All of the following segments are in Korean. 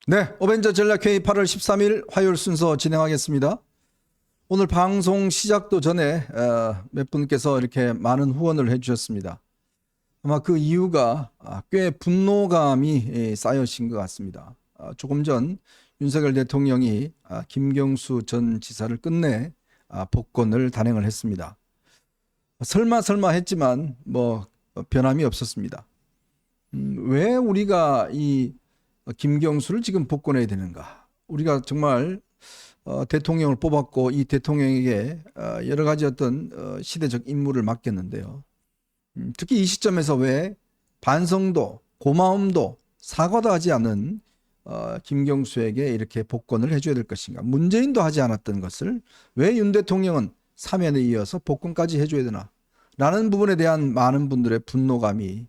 네, 어벤져 전략회의 8월 13일 화요일 순서 진행하겠습니다. 오늘 방송 시작도 전에 몇 분께서 이렇게 많은 후원을 해주셨습니다. 아마 그 이유가 꽤 분노감이 쌓여진 것 같습니다. 조금 전 윤석열 대통령이 김경수 전 지사를 끝내 복권을 단행을 했습니다. 설마 했지만 뭐 변함이 없었습니다. 왜 우리가 이 김경수를 지금 복권해야 되는가? 우리가 정말 대통령을 뽑았고 이 대통령에게 여러 가지 어떤 시대적 임무를 맡겼는데요. 특히 이 시점에서 왜 반성도 고마움도 사과도 하지 않은 김경수에게 이렇게 복권을 해줘야 될 것인가? 문재인도 하지 않았던 것을 왜 윤 대통령은 사면에 이어서 복권까지 해줘야 되나? 라는 부분에 대한 많은 분들의 분노감이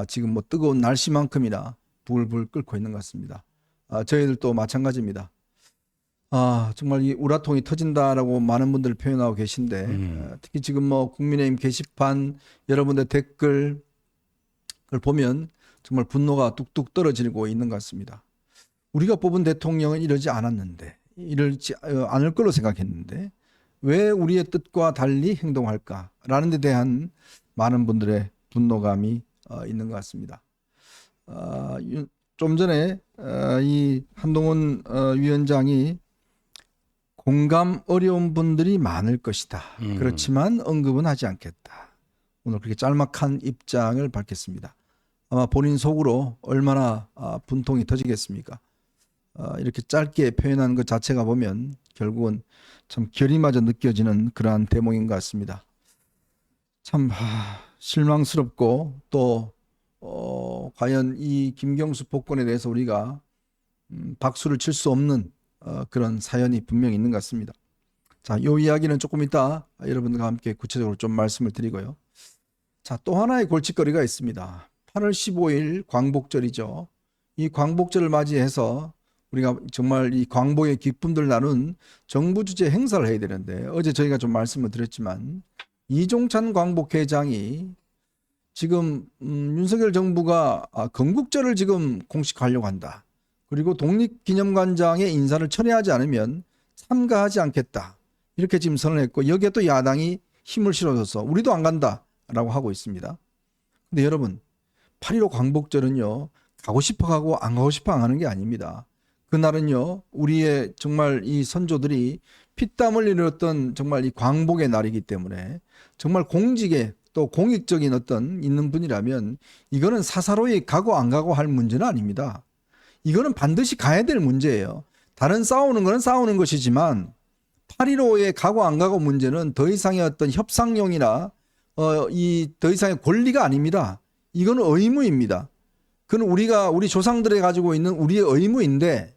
지금 뭐 뜨거운 날씨만큼이나 불불 끓고 있는 것 같습니다. 저희들도 마찬가지입니다. 정말 이 우라통이 터진다라고 많은 분들 표현하고 계신데 특히 지금 뭐 국민의힘 게시판 여러분들 댓글을 보면 정말 분노가 뚝뚝 떨어지고 있는 것 같습니다. 우리가 뽑은 대통령은 이러지 않았는데, 이러지 않을 걸로 생각했는데 왜 우리의 뜻과 달리 행동할까라는 데 대한 많은 분들의 분노감이 있는 것 같습니다. 좀 전에 이 한동훈 위원장이 공감 어려운 분들이 많을 것이다. 그렇지만 언급은 하지 않겠다. 오늘 그렇게 짤막한 입장을 밝혔습니다. 아마 본인 속으로 얼마나 분통이 터지겠습니까? 이렇게 짧게 표현한 것 자체가 보면 결국은 참 결의마저 느껴지는 그러한 대목인 것 같습니다. 참 실망스럽고 또 과연 이 김경수 복권에 대해서 우리가 박수를 칠 수 없는 그런 사연이 분명히 있는 것 같습니다. 자, 이 이야기는 조금 이따 여러분들과 함께 구체적으로 좀 말씀을 드리고요. 자, 또 하나의 골칫거리가 있습니다. 8월 15일 광복절이죠. 이 광복절을 맞이해서 우리가 정말 이 광복의 기쁨들 나눈 정부 주재 행사를 해야 되는데 어제 저희가 좀 말씀을 드렸지만 이종찬 광복회장이 지금 윤석열 정부가 건국절을 지금 공식화하려고 한다. 그리고 독립기념관장의 인사를 철회하지 않으면 참가하지 않겠다. 이렇게 지금 선언했고 여기에 또 야당이 힘을 실어줘서 우리도 안 간다라고 하고 있습니다. 근데 여러분 8.15 광복절은요. 가고 싶어 가고 안 가고 싶어 안 하는 게 아닙니다. 그날은요. 우리의 정말 이 선조들이 피땀을 흘렸던 정말 이 광복의 날이기 때문에 정말 공직에 또 공익적인 어떤 있는 분이라면 이거는 사사로이 가고 안 가고 할 문제는 아닙니다. 이거는 반드시 가야 될 문제예요. 다른 싸우는 거는 싸우는 것이지만 8.15에 가고 안 가고 문제는 더 이상의 어떤 협상용이나 이 더 이상의 권리가 아닙니다. 이거는 의무입니다. 그건 우리 조상들이 가지고 있는 우리의 의무인데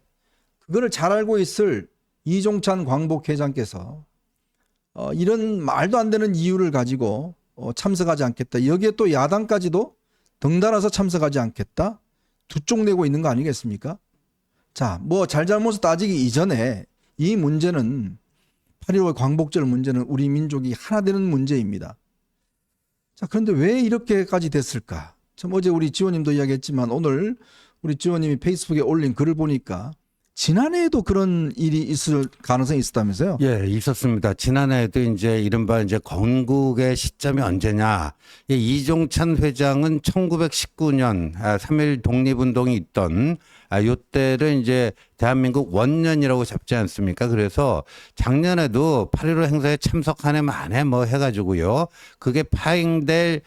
그거를 잘 알고 있을 이종찬 광복회장께서 이런 말도 안 되는 이유를 가지고 참석하지 않겠다. 여기에 또 야당까지도 덩달아서 참석하지 않겠다. 두 쪽 내고 있는 거 아니겠습니까? 자, 뭐 잘잘못을 따지기 이전에 이 문제는 8.15 광복절 문제는 우리 민족이 하나 되는 문제입니다. 자, 그런데 왜 이렇게까지 됐을까? 참 어제 우리 지호님도 이야기했지만 오늘 우리 지호님이 페이스북에 올린 글을 보니까 지난해에도 그런 일이 있을 가능성이 있었다면서요? 예, 있었습니다. 지난해에도 이제 이른바 이제 건국의 시점이 언제냐. 이종찬 회장은 1919년 3.1 독립운동이 있던 요때를 이제 대한민국 원년이라고 잡지 않습니까? 그래서 작년에도 8.15 행사에 참석하네 마네 뭐 해가지고요. 그게 파행될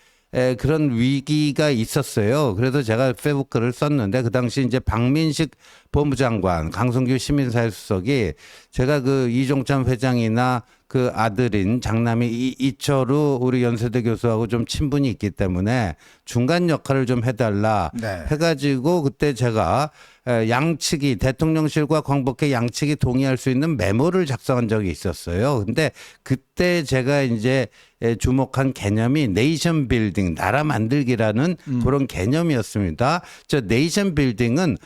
그런 위기가 있었어요. 그래서 제가 페이스북 글을 썼는데 그 당시 이제 박민식 법무장관, 강성규 시민사회 수석이 제가 그 이종찬 회장이나 그 아들인 장남이 이철우 우리 연세대 교수하고 좀 친분이 있기 때문에 중간 역할을 좀 해달라 해가지고 그때 제가 양측이 대통령실과 광복회 양측이 동의할 수 있는 메모를 작성한 적이 있었어요. 근데 그때 제가 이제 주목한 개념이 네이션 빌딩, 나라 만들기라는 그런 개념이었습니다. 저 네이션 빌딩은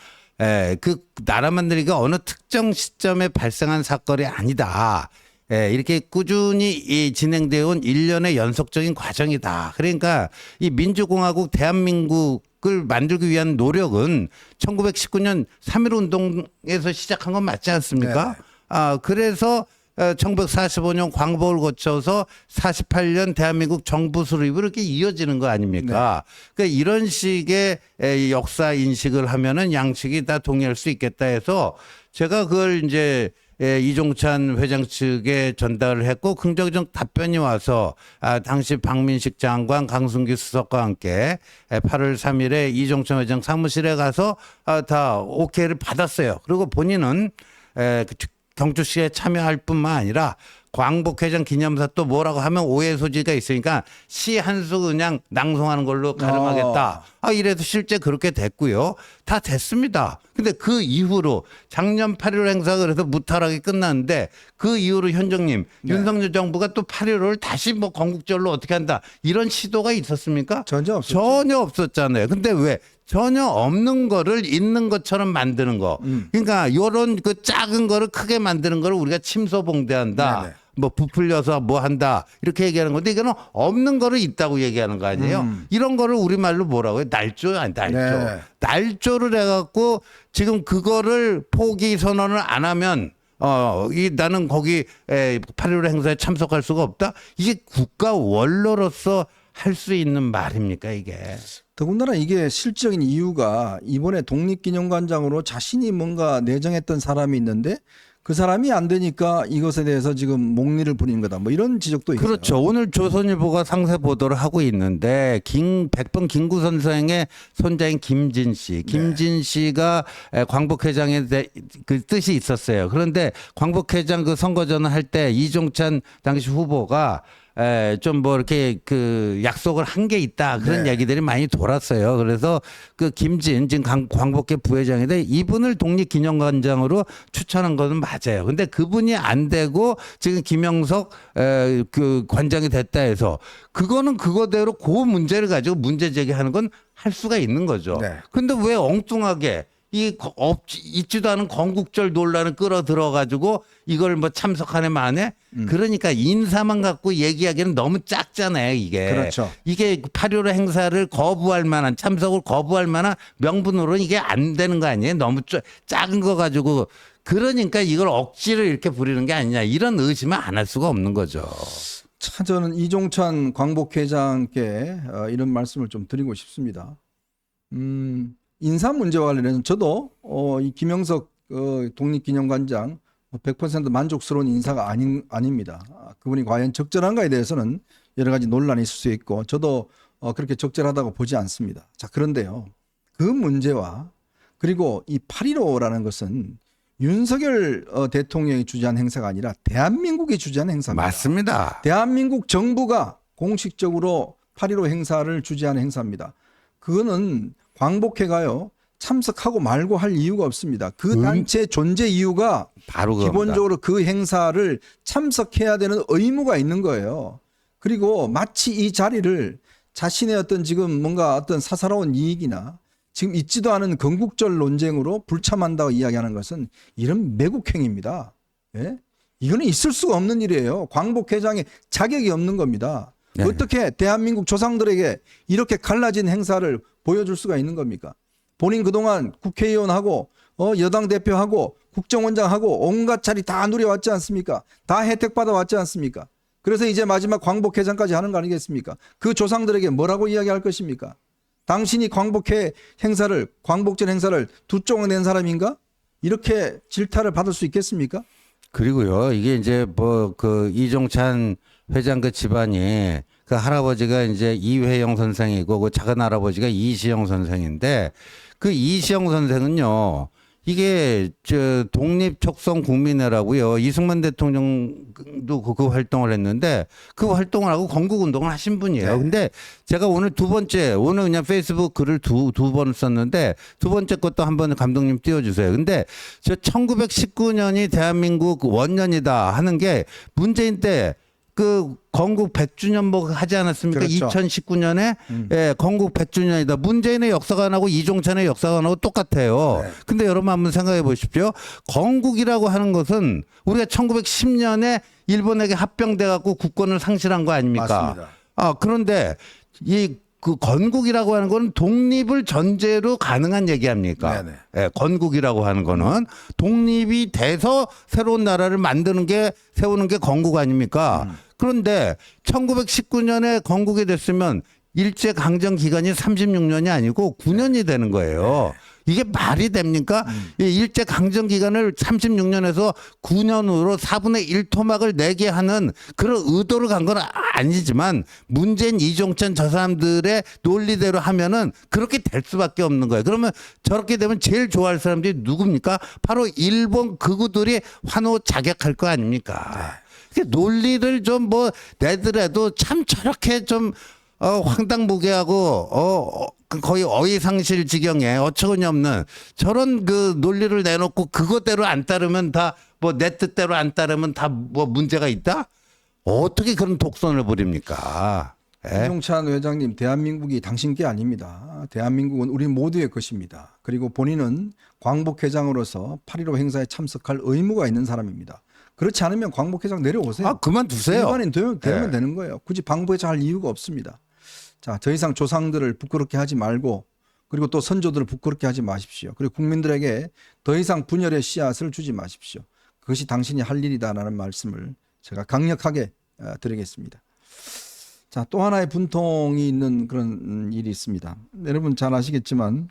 그 나라 만들기가 어느 특정 시점에 발생한 사건이 아니다. 이렇게 꾸준히 진행되어 온 일련의 연속적인 과정이다. 그러니까 이 민주공화국 대한민국 광복을 만들기 위한 노력은 1919년 3.1 운동에서 시작한 건 맞지 않습니까? 네. 그래서 1945년 광복을 거쳐서 48년 대한민국 정부 수립으로 이렇게 이어지는 거 아닙니까? 그러니까 이런 식의 역사 인식을 하면은 양측이 다 동의할 수 있겠다 해서 제가 그걸 이제 이종찬 회장 측에 전달을 했고 긍정적 답변이 와서 당시 박민식 장관 강승규 수석과 함께 8월 3일에 이종찬 회장 사무실에 가서 다 오케이를 받았어요. 그리고 본인은 경주시에 참여할 뿐만 아니라 광복회장 기념사 또 뭐라고 하면 오해 소지가 있으니까 시 한 수 그냥 낭송하는 걸로 가름하겠다. 이래서 실제 그렇게 됐고요. 다 됐습니다. 근데 그 이후로 작년 8.15 행사가 그래서 무탈하게 끝났는데 그 이후로 현정님 윤석열 정부가 또 8.15를 다시 뭐 건국절로 어떻게 한다 이런 시도가 있었습니까? 전혀 없었죠. 전혀 없었잖아요. 근데 왜? 전혀 없는 거를 있는 것처럼 만드는 거. 그러니까 요런 그 작은 거를 크게 만드는 거를 우리가 침소봉대한다. 네네. 뭐 부풀려서 뭐 한다. 이렇게 얘기하는 건데 이거는 없는 거를 있다고 얘기하는 거 아니에요? 이런 거를 우리말로 뭐라고 해요? 날조? 아니, 날조. 네. 날조를 해갖고 지금 그거를 포기 선언을 안 하면 나는 거기 8.15 행사에 참석할 수가 없다? 이게 국가 원로로서 할 수 있는 말입니까 이게? 더군다나 이게 실질적인 이유가 이번에 독립기념관장으로 자신이 뭔가 내정했던 사람이 있는데 그 사람이 안 되니까 이것에 대해서 지금 목리를 부리는 거다. 뭐 이런 지적도 있어요. 그렇죠. 오늘 조선일보가 상세 보도를 하고 있는데 백범 김구 선생의 손자인 김진 씨. 김진 씨가 광복회장의 그 뜻이 있었어요. 그런데 광복회장 그 선거전을 할 때 이종찬 당시 후보가 좀 뭐 이렇게 그 약속을 한 게 있다 그런 네. 얘기들이 많이 돌았어요. 그래서 그 김진 지금 광복회 부회장인데 이분을 독립기념관장으로 추천한 것은 맞아요. 근데 그분이 안 되고 지금 김영석 그 관장이 됐다 해서 그거는 그거대로 그 문제를 가지고 문제 제기하는 건 할 수가 있는 거죠. 네. 근데 왜 엉뚱하게 있지도 않은 건국절 논란을 끌어 들어가지고 이걸 뭐 참석하네 마네. 그러니까 인사만 갖고 얘기하기는 너무 작잖아요 이게. 그렇죠. 이게 8.15 행사를 거부할 만한 참석을 거부할 만한 명분으로는 이게 안 되는 거 아니에요. 너무 작은 거 가지고. 그러니까 이걸 억지로 이렇게 부리는 게 아니냐 이런 의심을 안 할 수가 없는 거죠. 참 저는 이종찬 광복회장께 이런 말씀을 좀 드리고 싶습니다. 인사 문제와 관련해서 저도 이 김영석 독립기념관장 100% 만족스러운 인사가 아닙니다. 그분이 과연 적절한가에 대해서는 여러 가지 논란이 있을 수 있고 저도 그렇게 적절하다고 보지 않습니다. 자, 그런데요. 그 문제와 그리고 이 8.15라는 것은 윤석열 대통령이 주재한 행사가 아니라 대한민국이 주재한 행사입니다. 맞습니다. 대한민국 정부가 공식적으로 8.15 행사를 주재하는 행사입니다. 그거는 광복회가요 참석하고 말고 할 이유가 없습니다. 그 단체 존재 이유가 바로 기본적으로 그 행사를 참석해야 되는 의무가 있는 거예요. 그리고 마치 이 자리를 자신의 어떤 지금 뭔가 어떤 사사로운 이익이나 지금 있지도 않은 건국절 논쟁으로 불참한다고 이야기하는 것은 이런 매국행위입니다. 예? 이거는 있을 수가 없는 일이에요. 광복회장의 자격이 없는 겁니다. 네. 어떻게 대한민국 조상들에게 이렇게 갈라진 행사를 보여줄 수가 있는 겁니까? 본인 그동안 국회의원하고 여당 대표하고 국정원장하고 온갖 자리 다 누려왔지 않습니까? 다 혜택 받아왔지 않습니까? 그래서 이제 마지막 광복회장까지 하는 거 아니겠습니까? 그 조상들에게 뭐라고 이야기할 것입니까? 당신이 광복절 행사를 두 쪽을 낸 사람인가? 이렇게 질타를 받을 수 있겠습니까? 그리고요, 이게 이제 뭐 그 이종찬 회장 그 집안이 그 할아버지가 이제 이회영 선생이고 그 작은 할아버지가 이시영 선생인데 그 이시영 선생은요, 이게 저 독립촉성 국민회라고요. 이승만 대통령도 그 활동을 했는데 그 활동을 하고 건국운동을 하신 분이에요. 네. 근데 제가 오늘 오늘 그냥 페이스북 글을 두 번 썼는데 두 번째 것도 한번 감독님 띄워주세요. 근데 저 1919년이 대한민국 원년이다 하는 게 문재인 때 그 건국 100주년 뭐 하지 않았습니까? 그렇죠. 2019년에 예, 건국 100주년이다. 문재인의 역사관하고 이종찬의 역사관하고 똑같아요. 네. 근데 여러분 한번 생각해 보십시오. 건국이라고 하는 것은 우리가 1910년에 일본에게 합병돼 갖고 국권을 상실한 거 아닙니까? 맞습니다. 그런데 이 그 건국이라고 하는 건 독립을 전제로 가능한 얘기 아닙니까? 네네. 예, 건국이라고 하는 거는 독립이 돼서 새로운 나라를 세우는 게 건국 아닙니까? 그런데 1919년에 건국이 됐으면 일제 강점 기간이 36년이 아니고 9년이 되는 거예요. 이게 말이 됩니까? 이 일제 강점 기간을 36년에서 9년으로 4분의 1 토막을 내게 하는 그런 의도를 간 건 아니지만 문재인, 이종찬 저 사람들의 논리대로 하면은 그렇게 될 수밖에 없는 거예요. 그러면 저렇게 되면 제일 좋아할 사람들이 누굽니까? 바로 일본 극우들이 환호 자격할 거 아닙니까? 논리를 좀 뭐 내더라도 참 저렇게 좀 황당무계하고 거의 어이상실 지경에 어처구니 없는 저런 그 논리를 내놓고 그것대로 안 따르면 다 뭐 내 뜻대로 안 따르면 다 뭐 문제가 있다? 어떻게 그런 독선을 부립니까? 예? 이종찬 회장님, 대한민국이 당신 게 아닙니다. 대한민국은 우리 모두의 것입니다. 그리고 본인은 광복회장으로서 8.15 행사에 참석할 의무가 있는 사람입니다. 그렇지 않으면 광복회장 내려오세요. 아, 그만두세요. 일반인 되면 네. 되는 거예요. 굳이 방북회장 할 이유가 없습니다. 자, 더 이상 조상들을 부끄럽게 하지 말고 그리고 또 선조들을 부끄럽게 하지 마십시오. 그리고 국민들에게 더 이상 분열의 씨앗을 주지 마십시오. 그것이 당신이 할 일이다라는 말씀을 제가 강력하게 드리겠습니다. 자, 또 하나의 분통이 있는 그런 일이 있습니다. 여러분 잘 아시겠지만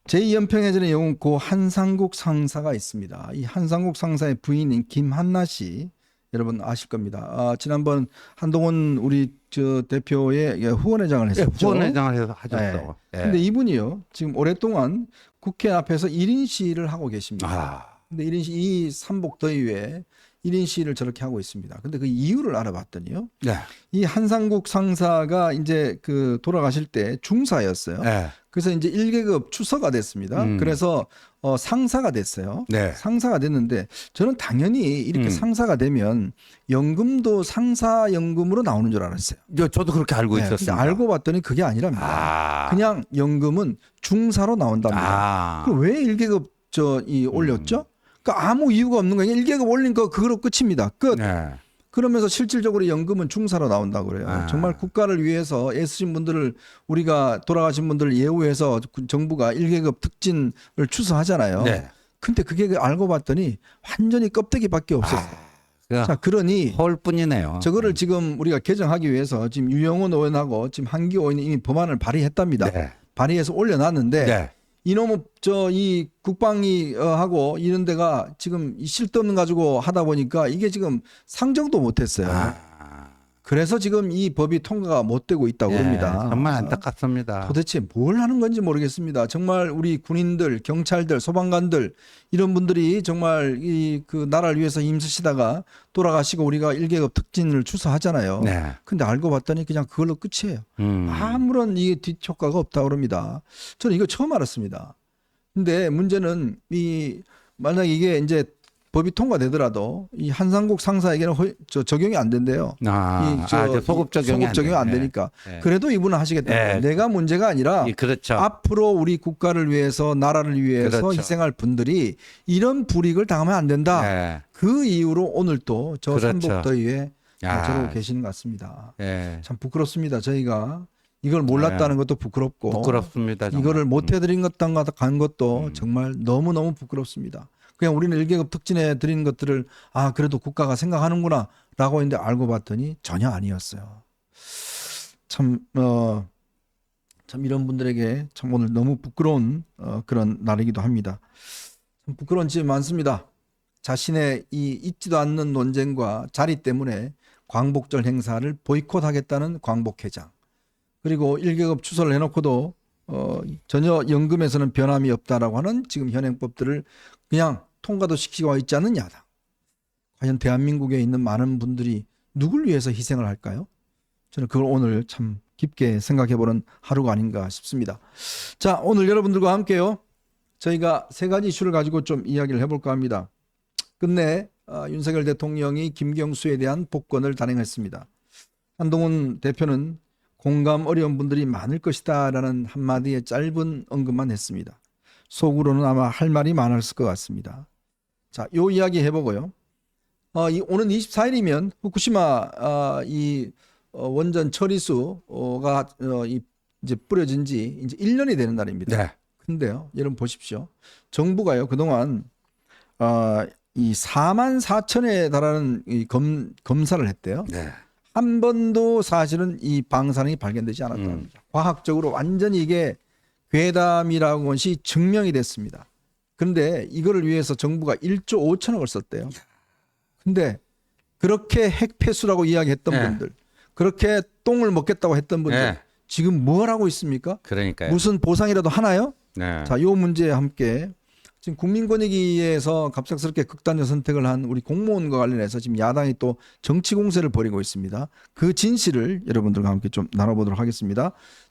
제2연평해전의 영웅 고 한상국 상사가 있습니다. 이 한상국 상사의 부인인 김한나 씨 여러분 아실 겁니다. 지난번 한동훈 우리 저 대표의 후원회장을 했었죠. 후원회장을 해서 하셨어. 네. 근데 이분이요 지금 오랫동안 국회 앞에서 1인 시위를 하고 계십니다. 근데 1인 이 삼복더위에 1인 시위를 저렇게 하고 있습니다. 근데 그 이유를 알아봤더니요. 네. 이 한상국 상사가 이제 그 돌아가실 때 중사였어요. 네. 그래서 이제 1계급 추서가 됐습니다. 그래서 상사가 됐어요. 네. 상사가 됐는데 저는 당연히 이렇게 상사가 되면 연금도 상사연금으로 나오는 줄 알았어요. 저도 그렇게 알고 네, 근데 있었습니다. 알고 봤더니 그게 아니랍니다. 그냥 연금은 중사로 나온답니다. 그럼 왜 1계급 올렸죠? 그러니까 아무 이유가 없는 거예요. 1계급 올린 거 그거로 끝입니다. 끝. 네. 그러면서 실질적으로 연금은 중사로 나온다고 그래요. 정말 국가를 위해서 애쓰신 분들을 우리가 돌아가신 분들을 예우해서 정부가 1계급 특진을 추서하잖아요. 네. 근데 그게 알고 봤더니 완전히 껍데기밖에 없었어요. 자, 그러니 헐뿐이네요. 저거를 지금 우리가 개정하기 위해서 지금 유영원 의원하고 지금 한기호 의원이 이미 법안을 발의했답니다. 네. 발의해서 올려놨는데 네. 이놈의 이 국방위 하고 이런 데가 지금 이 쓸데없는 가지고 하다 보니까 이게 지금 상정도 못했어요. 그래서 지금 이 법이 통과가 못 되고 있다고 합니다. 정말 안타깝습니다. 도대체 뭘 하는 건지 모르겠습니다. 정말 우리 군인들, 경찰들, 소방관들 이런 분들이 정말 그 나라를 위해서 힘쓰시다가 돌아가시고 우리가 1계급 특진을 추서하잖아요. 네. 근데 알고 봤더니 그냥 그걸로 끝이에요. 아무런 이게 뒷효과가 없다고 합니다. 저는 이거 처음 알았습니다. 근데 문제는 만약 이게 이제 법이 통과되더라도 이 한상국 상사에게는 적용이 안 된대요. 소급 적용이 안 되니까. 네. 그래도 이분은 하시겠다. 네. 내가 문제가 아니라 그렇죠. 앞으로 우리 국가를 위해서 나라를 위해서 그렇죠. 희생할 분들이 이런 불이익을 당하면 안 된다. 네. 그 이유로 오늘 또 저 그렇죠. 삼복더위에 저러고 계시는 것 같습니다. 네. 참 부끄럽습니다. 저희가 이걸 몰랐다는 것도 부끄럽고 부끄럽습니다. 정말. 이거를 못 해드린 간 것도 정말 너무너무 부끄럽습니다. 그냥 우리는 1계급 특진해 드린 것들을 그래도 국가가 생각하는구나 라고 했는데 알고 봤더니 전혀 아니었어요. 참 이런 분들에게 참 오늘 너무 부끄러운 그런 날이기도 합니다. 참 부끄러운 점이 많습니다. 자신의 이 있지도 않는 논쟁과 자리 때문에 광복절 행사를 보이콧하겠다는 광복회장, 그리고 1계급 추서를 해놓고도 전혀 연금에서는 변함이 없다라고 하는 지금 현행법들을 그냥 통과도 시키고 있지 않은 야당. 과연 대한민국에 있는 많은 분들이 누굴 위해서 희생을 할까요? 저는 그걸 오늘 참 깊게 생각해보는 하루가 아닌가 싶습니다. 자, 오늘 여러분들과 함께요. 저희가 세 가지 이슈를 가지고 좀 이야기를 해볼까 합니다. 끝내 윤석열 대통령이 김경수에 대한 복권을 단행했습니다. 한동훈 대표는 공감 어려운 분들이 많을 것이다 라는 한마디의 짧은 언급만 했습니다. 속으로는 아마 할 말이 많았을 것 같습니다. 자, 요 이야기 해보고요. 오는 24일이면 후쿠시마 원전 처리수가 이제 뿌려진 지 이제 1년이 되는 날입니다. 네. 근데요, 여러분 보십시오. 정부가요 그동안 이 4만 4천에 달하는 이 검사를 했대요. 네. 한 번도 사실은 이 방사능이 발견되지 않았다는 거죠. 과학적으로 완전히 이게 괴담이라는 것이 증명이 됐습니다. 그런데 이거를 위해서 정부가 1조 5천억을 썼대요. 근데 그렇게 핵폐수라고 이야기했던 네. 분들, 그렇게 똥을 먹겠다고 했던 분들, 네. 지금 뭘 하고 있습니까? 그러니까요. 무슨 보상이라도 하나요? 네. 자, 요 문제에 함께 지금 국민권익위에서 갑작스럽게 극단적 선택을 한 우리 공무원과 관련해서 지금 야당이 또 정치 공세를 벌이고 있습니다. 그 진실을 여러분들과 함께 좀 나눠보도록 하겠습니다.